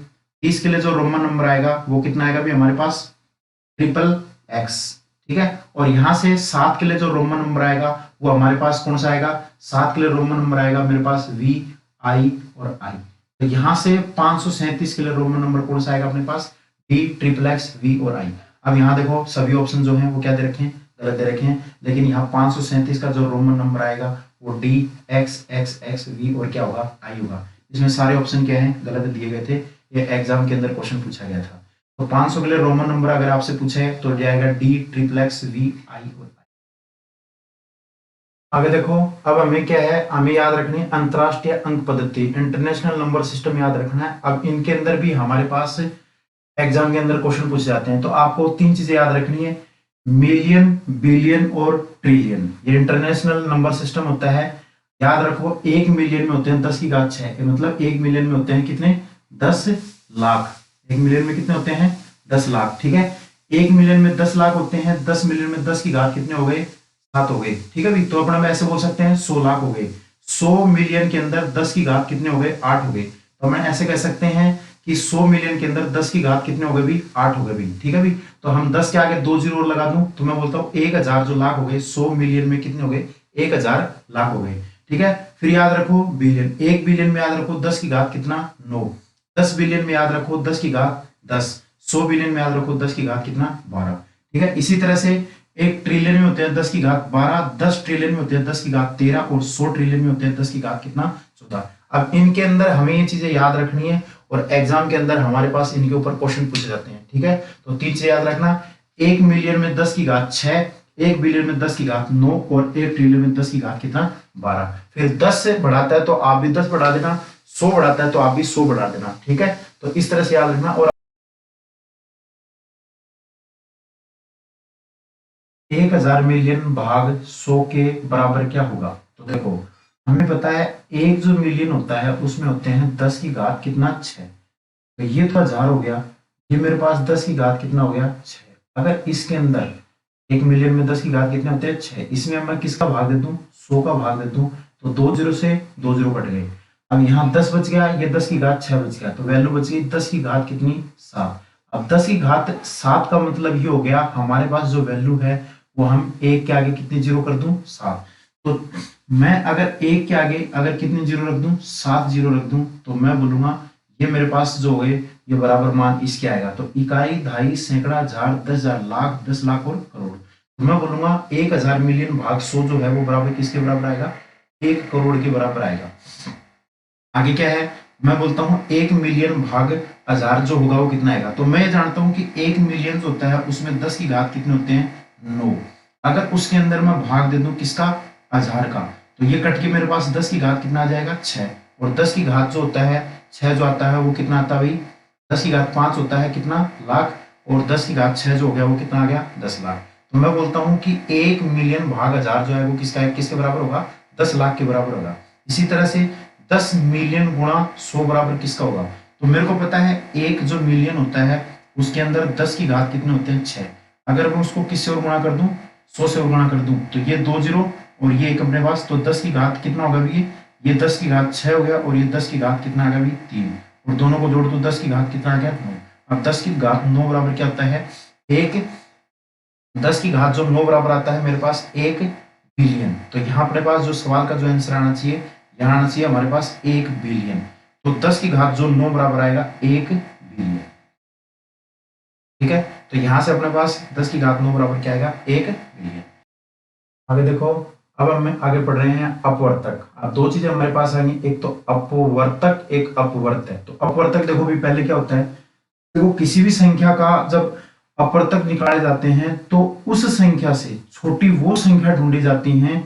30 के लिए जो रोमन नंबर आएगा वो कितना आएगा भी हमारे पास ट्रिपल एक्स। ठीक है, और यहां से 7 के लिए जो रोमन नंबर आएगा वो हमारे पास कौन सा आएगा, 7 के लिए रोमन नंबर आएगा मेरे पास वी आई और आई। तो यहां से 537 के लिए रोमन नंबर कौन सा आएगा अपने पास डी ट्रिपल एक्स वी और आई। अब यहाँ देखो सभी ऑप्शन जो हैं वो क्या दे रखे हैं गलत दे रखे हैं, लेकिन यहाँ 537 का जो रोमन नंबर आएगा वो D X X X V और क्या होगा आई होगा। इसमें सारे ऑप्शन क्या हैं गलत दिए गए थे, ये एग्जाम के अंदर क्वेश्चन पूछा गया था। तो 500 के लिए रोमन नंबर अगर आपसे पूछे तो जाएगा डी ट्रिपल एक्स वी आई और आई। आगे देखो, अब हमें क्या है हमें याद रखनी है अंतरराष्ट्रीय अंक पद्धति, इंटरनेशनल नंबर सिस्टम याद रखना है। अब इनके अंदर भी हमारे पास एग्जाम के अंदर क्वेश्चन पूछे जाते हैं, तो आपको 3 चीजें याद रखनी है, मिलियन बिलियन और ट्रिलियन। ये इंटरनेशनल नंबर सिस्टम होता है, याद रखो 1 मिलियन में होते हैं 10 की घात 6, मतलब 1 मिलियन में होते हैं कितने 10 लाख, 1 मिलियन में कितने होते हैं 10 लाख। ठीक है, 1 मिलियन में 10 लाख होते हैं, 10 मिलियन में 10 की घात कितने हो गए 7 हो गए। ठीक है भाई, तो अपना ऐसे बोल सकते हैं 100 लाख हो गए, 100 मिलियन के अंदर 10 की घात कितने हो गए 8 हो गए, तो हम ऐसे कह सकते हैं कि 100 मिलियन के अंदर 10 की घात कितने हो गए भी 8 हो गए भी। ठीक है भी, तो हम 10 के आगे 2 जीरो और लगा दूं तो मैं बोलता हूं 1000 जो लाख हो गए 100 मिलियन में कितने हो गए 1000 लाख हो गए। ठीक है, फिर याद रखो बिलियन, 1 बिलियन में याद रखो 10 की घात कितना 9, 10 बिलियन में याद रखो 10 की घात 10, 100 बिलियन में याद रखो 10 की घात कितना 12। ठीक है, इसी तरह से 1 ट्रिलियन में होते हैं 10 की घात 12, 10 ट्रिलियन में होते हैं 10 की घात 13 और 100 ट्रिलियन में होते हैं 10 की घात कितना 14। अब इनके अंदर हमें ये चीजें याद रखनी है और एग्जाम के अंदर हमारे पास इनके ऊपर क्वेश्चन पूछे जाते हैं। ठीक है, तो 3 से याद रखना, 1 मिलियन में 10 की घात 6, 1 बिलियन में 10 की घात 9 और 1 ट्रिलियन में 10 की घात कितना 12। फिर 10 से बढ़ाता है तो आप भी 10 बढ़ा देना, 100 बढ़ाता है तो आप भी 100 बढ़ा देना। ठीक है, तो इस तरह से याद रखना। और 1000 मिलियन भाग 100 के बराबर क्या होगा? तो देखो हमें पता है एक जो मिलियन होता है उसमें होते हैं 10 की घात कितना 6, तो ये तो 1000 हो गया, ये मेरे पास 10 की घात कितना हो गया 6। अगर इसके अंदर 1 मिलियन में 10 की घात कितने होते हैं 6, इसमें मैं किसका भाग दे दूं 100 का भाग दे दूं, तो 2 जीरो से 2 जीरो कट गए। अब यहाँ 10 बच गया, ये 10 की घात 6 बच गया, तो वैल्यू बच गई 10 की घात कितनी 7। अब 10 की घात 7 का मतलब ये हो गया हमारे पास जो वैल्यू है वो हम 1 के आगे कितनी जीरो कर दूं 7। तो मैं अगर 1 के आगे अगर कितनी जीरो रख दूं 7 जीरो रख दूं, तो मैं बोलूंगा ये मेरे पास जो है ये बराबर मान इसके आएगा। तो इकाई, दहाई, सैकड़ा, हजार, 10,000, लाख, 10 लाख और करोड़। तो मैं बोलूंगा 1000 मिलियन भाग 100 जो है वो बराबर किसके बराबर आएगा 1 करोड़ के बराबर आएगा। आगे क्या है, मैं बोलता हूं 1 मिलियन भाग 1000 जो होगा वो कितना आएगा। तो मैं जानता हूं कि 1 मिलियन जो होता है उसमें 10 की घात कितने होते हैं 9। अगर उसके अंदर मैं भाग दे दूं किसका 1000 का, तो ये कट के मेरे पास 10 की घात कितना आ जाएगा 6, और 10 की घात जो होता है 6 जो आता है वो कितना आता है भाई 10 की घात 5 होता है कितना लाख, और 10 की घात 6 जो हो गया वो कितना आ गया 10 लाख। तो मैं बोलता हूं कि 1 मिलियन भाग 1000 जो है वो किसके बराबर होगा 10 लाख के बराबर होगा। इसी तरह से 10 मिलियन गुणा 100 बराबर किसका होगा, तो मेरे को पता है एक जो मिलियन होता है उसके अंदर 10 की घात कितने होते हैं 6। अगर मैं उसको किससे और गुणा कर दूं 100 से और गुणा कर दूं, तो ये 2 जीरो और ये एक अपने पास, तो 10 की घात कितना होगा भी ये 10 की घात 6 हो गया, और ये 10 की घात कितना आ गया भी 3, और दोनों को जोड़ दो 10 की घात कितना आ गया 9। अब 10 की घात 9 बराबर क्या होता है एक, 10 की घात जो 9 बराबर आता है मेरे पास 1 बिलियन। तो यहाँ अपने पास जो सवाल का जो आंसर आना चाहिए यहाँ आना चाहिए हमारे पास 1 बिलियन। तो 10 की घात जो 9 बराबर आएगा 1 बिलियन। ठीक है, तो यहां से अपने पास 10 की घात 9 बराबर क्या आएगा 1 बिलियन। आगे देखो, अब हम आगे पढ़ रहे हैं अपवर्तक। अब दो चीजें हमारे पास आएंगी, एक तो अपवर्तक एक अपवर्त है। तो अपवर्तक देखो भी पहले क्या होता है, देखो किसी भी संख्या का जब अपवर्तक निकाले जाते हैं तो उस संख्या से छोटी वो संख्या ढूंढी जाती है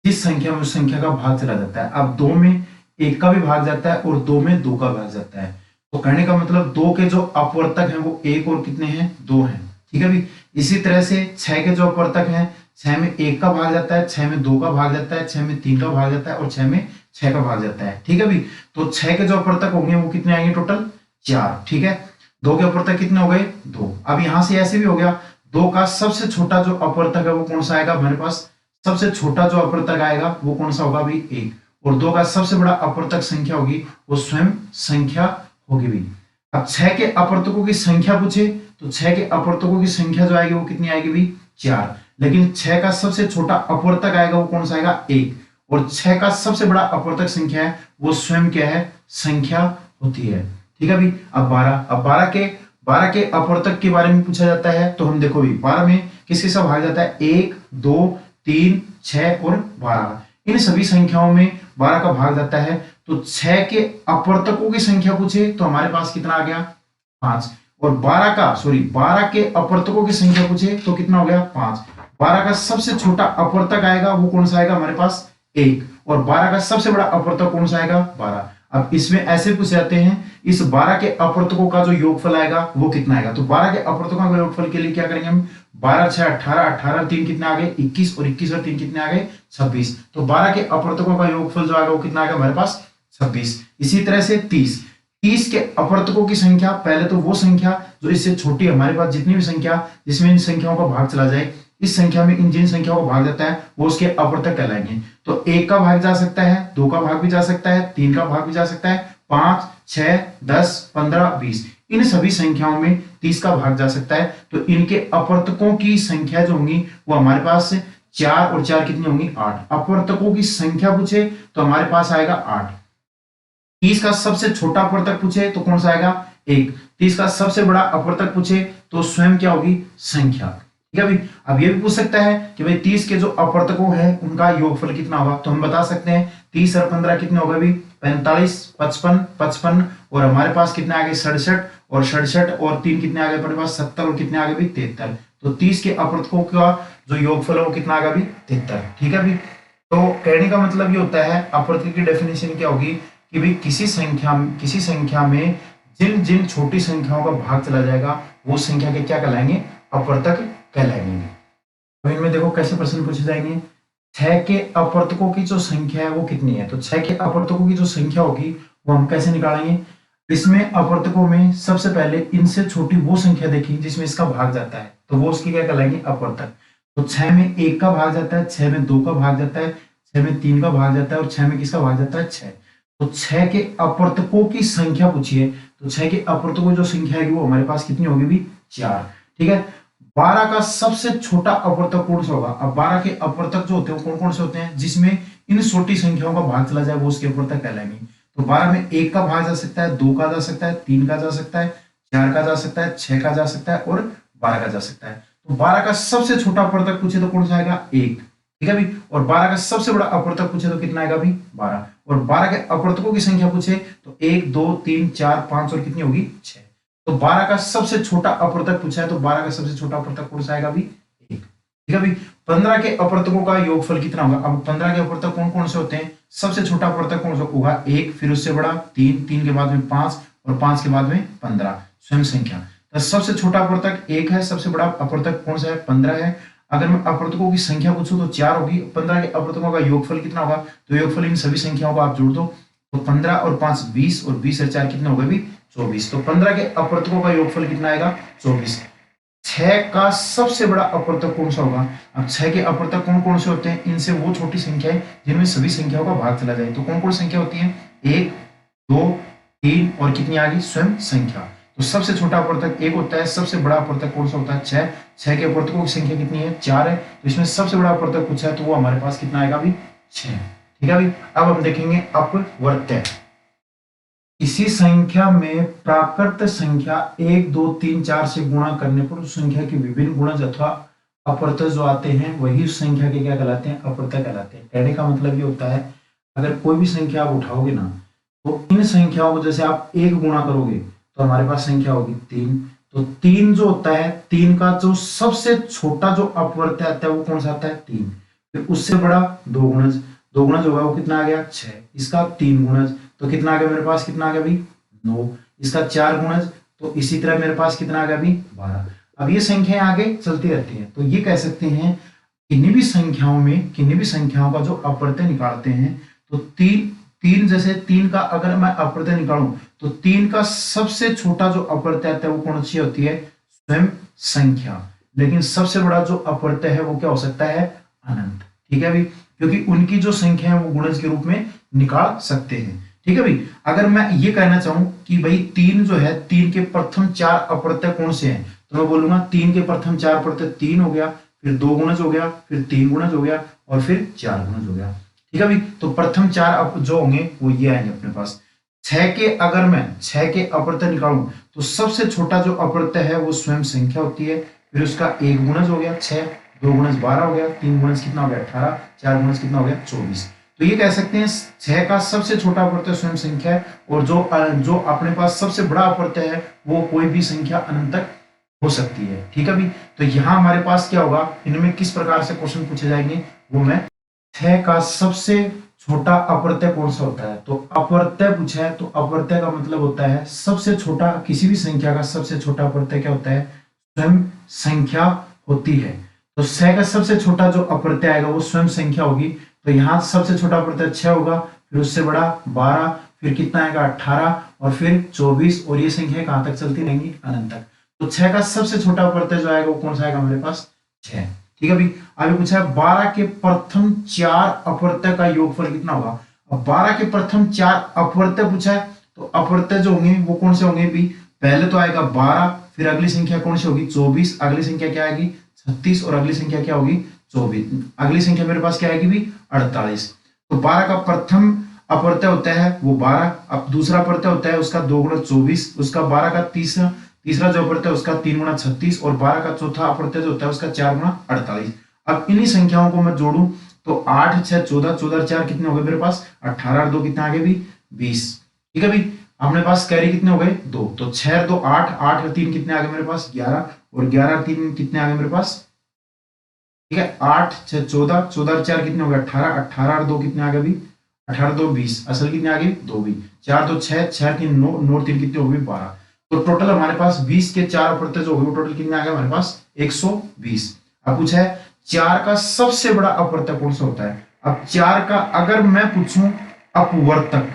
जिस संख्या में उस संख्या का भाग चला जाता है। अब 2 में 1 का भी भाग जाता है और 2 में 2 का भाग जाता है, तो कहने का मतलब 2 के जो अपवर्तक हैं वो 1 और कितने हैं 2 हैं। ठीक है भी, इसी तरह से 6 के जो अपवर्तक हैं 6 में 1 का भाग जाता है, 6 में 2 का भाग जाता है, 6 में 3 का भाग जाता है और 6 में 6 का भाग जाता है। ठीक है भी, तो 6 के जो अपवर्तक होंगे वो कितने आएंगे टोटल 4। ठीक है, 2 के अपवर्तक कितने हो गए 2। अब यहां से ऐसे भी हो गया 2 का सबसे छोटा जो अपवर्तक है वो कौन सा आएगा हमारे पास, सबसे छोटा जो अपवर्तक आएगा वो कौन सा होगा भी 1, और 2 का सबसे बड़ा अपवर्तक संख्या होगी वो स्वयं संख्या होगी भी। अब 6 के अपवर्तकों की संख्या पूछे तो 6 के अपवर्तकों की संख्या जो आएगी वो कितनी आएगी भी 4, लेकिन 6 का सबसे छोटा अपवर्तक आएगा वो कौन सा आएगा 1, और 6 का सबसे बड़ा अपवर्तक संख्या है वो स्वयं क्या है संख्या होती है। ठीक है भी, अब 12 के अपवर्तक के बारे में पूछा जाता है, तो हम देखो भी 12 में किसके साथ भाग जाता है 1 2 3 6 और 12, इन सभी संख्याओं में 12 का भाग जाता है। तो 6 के अपवर्तकों की संख्या पूछे तो हमारे पास कितना आ गया 5, और 12 के अपवर्तकों की संख्या पूछे तो कितना हो गया 5। 12 का सबसे छोटा अपवर्तक आएगा वो कौन सा आएगा हमारे पास 1, और 12 का सबसे बड़ा अपवर्तक कौन सा आएगा 12। अब इसमें ऐसे पूछे जाते हैं इस 12 के अपवर्तकों का जो योगफल आएगा वो कितना आएगा, तो 12 के अपवर्तकों के योगफल के लिए क्या करेंगे हम 12 6 18, 18 3 कितने आ गए 21, और 21 और 3 कितने आ गए 26। तो 12 के अपवर्तकों का योगफल जो आएगा वो कितना आएगा हमारे पास 26। इसी तरह से 30 के अपवर्तकों की संख्या, पहले तो वो संख्या जो इससे छोटी हमारे पास जितनी भी संख्या जिसमें इन संख्याओं का भाग चला जाए, इस संख्या में इन जिन संख्याओं का भाग जाता है वो उसके अपवर्तक कहलाएंगे। तो 1 का भाग जा सकता है, 2 का भाग भी जा सकता है, 3 का भाग भी जा सकता है, 5 6 10 15 20, इन सभी संख्याओं में 30 का भाग जा सकता है। तो इनके अपवर्तकों की संख्या जो होंगी वो हमारे पास 4 और 4 कितनी होंगी 8। अपवर्तकों की संख्या पूछे तो हमारे पास आएगा 8। 30 का सबसे छोटा अपवर्तक पूछे तो कौन सा आएगा 1। 30 का सबसे बड़ा अपवर्तक पूछे तो स्वयं क्या होगी संख्या। ठीक है भाई, अब ये भी पूछ सकता है कि भाई 30 के जो अपवर्तकों हैं उनका योगफल कितना होगा, तो हम बता सकते हैं 30 और 15 कितने होगा भी 45, 55, 55 और हमारे पास कितने आ गए 67 और 67 और 3 कितने आ गए अपने पास 70 और कितने आ गए भी 73। तो 30 के अपवर्तकों का जो योगफल है वो कितना आ गया भी 73। ठीक है भी। तो कहने का मतलब ये होता है अपवर्तक की डेफिनेशन क्या होगी कि भाई किसी संख्या में जिन जिन छोटी संख्याओं का भाग चला जाएगा वो संख्या के क्या कहलाएंगे अपवर्तक कहलाएंगे। तो इनमें देखो कैसे प्रश्न पूछे जाएंगे। 6 के अपवर्तकों की जो संख्या है वो कितनी है, तो 6 के अपवर्तकों की जो संख्या होगी वो हम कैसे निकालेंगे। इसमें अपवर्तकों में सबसे पहले इनसे छोटी वो संख्या देखी जिसमें इसका भाग जाता है, तो वो उसकी क्या कहलाएंगे अपवर्तक। तो 6 में 1 का भाग जाता है, 6 में 2 का भाग जाता है, 6 में 3 का भाग जाता है और 6 में किसका भाग जाता है 6। तो 6 के अपवर्तकों की संख्या पूछिए, तो 6 के अपवर्तकों जो संख्या है वो हमारे पास कितनी होगी भी 4। ठीक है। 12 का सबसे छोटा अपवर्तक कौन सा होगा। अब 12 के अपवर्तक जो होते हैं कौन कौन से होते हैं, जिसमें इन छोटी संख्याओं का भाग चला जाए वो उसके अपवर्तक कहलाएंगे। तो 12 में 1 का भाग जा सकता है, 2 का जा सकता है, 3 का जा सकता है, 4 का जा सकता है, 6 का जा सकता है और 12 का जा सकता है। तो 12 का सबसे छोटा अपवर्तक पूछे तो कौन सा आएगा 1। ठीक है भी। और 12 का सबसे बड़ा अपवर्तक पूछे तो कितना आएगा भी 12। और 12 के अपवर्तकों की संख्या पूछे तो 1, 2, 3, 4, 5 और कितनी होगी 6। तो 12 का सबसे छोटा अपवर्तक पूछा है तो 12 का सबसे छोटा अपवर्तक कौन सा आएगा भी 1। ठीक है भाई। 15 के अपवर्तकों का योगफल कितना होगा। अब 15 के अपवर्तक कौन कौन से होते हैं, सबसे छोटा अपवर्तक कौन सा होगा 1, फिर उससे बड़ा 3, 3 के बाद में 5 और 5 के बाद में 15 स्वयं संख्या। तो सबसे छोटा अपवर्तक 1 है, सबसे बड़ा अपवर्तक कौन सा है 15 है। अगर मैं अपवर्तकों की संख्या पूछूं तो 4 होगी। 15 के अपवर्तकों का योगफल कितना होगा, तो योगफल इन सभी संख्याओं को आप जोड़ दो तो 15 और 5 20 और 20 और 4 कितना होगा भी 24। तो 15 के अपवर्तकों का योगफल कितना आएगा 24। 6 का सबसे बड़ा अपवर्तक कौन सा होगा। अब 6 के अपवर्तक कौन कौन से होते हैं, इनसे वो छोटी संख्या है जिनमें सभी संख्याओं का भाग चला जाए। तो कौन कौन संख्या होती है 1, 2, 3 और कितनी आ गई स्वयं संख्या। तो सबसे छोटा अपवर्तक 1 होता है, सबसे बड़ा अपवर्तक कौन सा होता है 6। 6 के अपवर्तकों की संख्या कितनी है 4 है। तो इसमें सबसे बड़ा अपवर्तक पूछा है तो वो हमारे पास कितना आएगा भी 6। ठीक है भाई। अब हम देखेंगे अपवर्त्य। इसी संख्या में प्राकृत संख्या 1, 2, 3, 4 से गुणा करने पर उस संख्या के विभिन्न गुणज अथवा अपवर्त्य जो आते हैं वही उस संख्या के क्या कहलाते हैं अपवर्त्य कहलाते हैं। कहने का मतलब ये होता है अगर कोई भी संख्या आप उठाओगे ना तो इन संख्याओं को जैसे आप 1 गुणा करोगे तो हमारे पास संख्या होगी 3। तो 3 जो होता है 3 का जो सबसे छोटा जो अपवर्त्य आता है वो कौन सा आता है 3। फिर उससे बड़ा 2 गुणज, 2 गुणज होगा वो कितना आ गया 6। इसका 3 गुणज तो कितना आ गया मेरे पास कितना आ गया भी 9। इसका 4 गुणज तो इसी तरह मेरे पास कितना आ गया भी 12। अब ये संख्याएं आगे चलती रहती हैं तो ये कह सकते हैं किन्हीं भी संख्याओं का जो अपवर्त्य निकालते हैं तो तीन जैसे 3 का अगर मैं अपवर्त्य निकालूं तो 3 का सबसे छोटा जो अपवर्त्य आता है वो कौन सी होती है स्वयं संख्या। लेकिन सबसे बड़ा जो अपवर्त्य है वो क्या हो सकता है अनंत। ठीक है भाई, क्योंकि उनकी जो संख्या है वो गुणज के रूप में निकाल सकते हैं। ठीक है भाई। अगर मैं ये कहना चाहूं कि भाई 3 जो है 3 के प्रथम 4 अपवर्त्य कौन से हैं तो मैं बोलूंगा 3 के प्रथम 4 अपवर्त्य 3 हो गया, फिर 2 गुणज हो गया, फिर 3 गुणज हो गया और फिर 4 गुणज हो गया। ठीक है भाई। तो प्रथम 4 जो होंगे वो ये आएंगे अपने पास। 6 के अगर मैं 6 के अपवर्त्य निकालूं तो सबसे छोटा जो अपवर्त्य है वो स्वयं संख्या होती है। फिर उसका 1 गुणज हो गया 6, 2 गुणज 12 हो गया, 3 गुणज कितना हो गया 18, 4 गुणज कितना हो गया 24। तो ये कह सकते हैं 6 का सबसे छोटा अपवर्त्य स्वयं संख्या है और जो अपने पास सबसे बड़ा अपवर्त्य है वो कोई भी संख्या अनंत तक हो सकती है। ठीक है भाई। तो यहाँ हमारे पास क्या होगा, इनमें किस प्रकार से क्वेश्चन पूछे जाएंगे वो मैं 6 का सबसे छोटा अपवर्त्य कौन सा होता है तो अपवर्त्य पूछा है तो अपवर्त्य का मतलब होता है सबसे छोटा, किसी भी संख्या का सबसे छोटा अपवर्त्य क्या होता है स्वयं संख्या होती है। तो 6 का सबसे छोटा जो अपवर्त्य आएगा वो स्वयं संख्या होगी। तो यहाँ सबसे छोटा अपवर्त्य 6 होगा, फिर उससे बड़ा 12, फिर कितना आएगा 18 और फिर 24 और ये संख्या कहां तक चलती रहेंगी अनंत तक। तो 6 का सबसे छोटा अपवर्त्य जो आएगा वो कौन सा आएगा हमारे पास 6। ठीक है भाई। आगे पूछा है 12 के प्रथम 4 अपवर्त्य का योगफल कितना होगा। अब 12 के प्रथम 4 अपवर्त्य पूछा है तो अपवर्त्य जो होंगे वो कौन से होंगे भी, पहले तो आएगा 12, फिर अगली संख्या कौन सी होगी 24, अगली संख्या क्या आएगी 36 और अगली संख्या क्या होगी 24, अगली संख्या मेरे पास क्या आएगी भी 48। तो 12 का प्रथम अपवर्त्य होता है वो 12, अब दूसरा अपवर्त्य होता है उसका 2 गुणा 24, उसका 12 का तीसरा जो अपवर्त्य है उसका 3 गुणा 36 और 12 का चौथा अपवर्त्य जो होता है उसका 4 गुणा 48। अब इन्हीं संख्याओं को मैं जोड़ूं तो 8, 6, 14, 14 और 4 कितने हो गए मेरे पास 18 और 2 कितने आ गए भी 20। ठीक है भाई, अपने पास कैरी कितने हो गए 2, तो 6 और 2 8, 8 और 3 कितने आ गए मेरे पास 11, और 11 और 3 कितने आ गए मेरे पास, ठीक है 8 6 14, 14 और 4 कितने हो गए 18, 18 और 2 कितने आ गए भी 18 2 20, असल कितने आ गए 2 भी, 4 2 6, 6 3 9, 9 3 कितने हो गए 12। तो टोटल हमारे पास 20 के 4 अप्रत्यय जो हो गए टोटल कितने आ गए हमारे पास 120। अब पूछा है 4 का सबसे बड़ा अप्रत्यय कौन सा होता है। अब 4 का अगर मैं पूछूं अपवर्तक,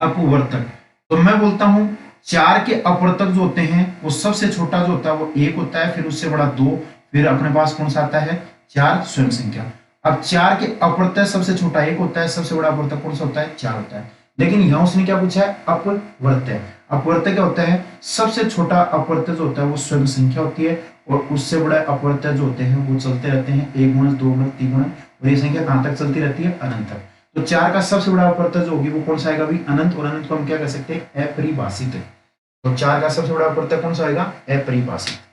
अपवर्तक तो मैं बोलता हूं 4 के अपवर्तक जो होते हैं वो सबसे छोटा जो होता है वो 1 होता है, फिर उससे बड़ा 2, फिर अपने पास कौन सा आता है 4 स्वयं संख्या। अब 4 के अपवर्तक सबसे छोटा 1 होता है, सबसे बड़ा अपवर्तक कौन सा होता है 4 होता है। लेकिन यहां उसने क्या पूछा है अपवर्तक। अपवर्तक क्या होता है, सबसे छोटा अपवर्तक जो होता है वो स्वयं संख्या होती है, और उससे बड़ा अपवर्तक जो होते हैं वो चलते रहते हैं 1 गुणज 2 गुणज 3 गुणज, और ये संख्या कहां तक चलती रहती है अनंत तक। तो 4 का सबसे बड़ा अपवर्तक जो होगी वो कौन सा आएगा भी अनंत, और अनंत को हम क्या कह सकते हैं अपरिभाषित। तो 4 का सबसे बड़ा अपवर्तक कौन सा आएगा अपरिभाषित।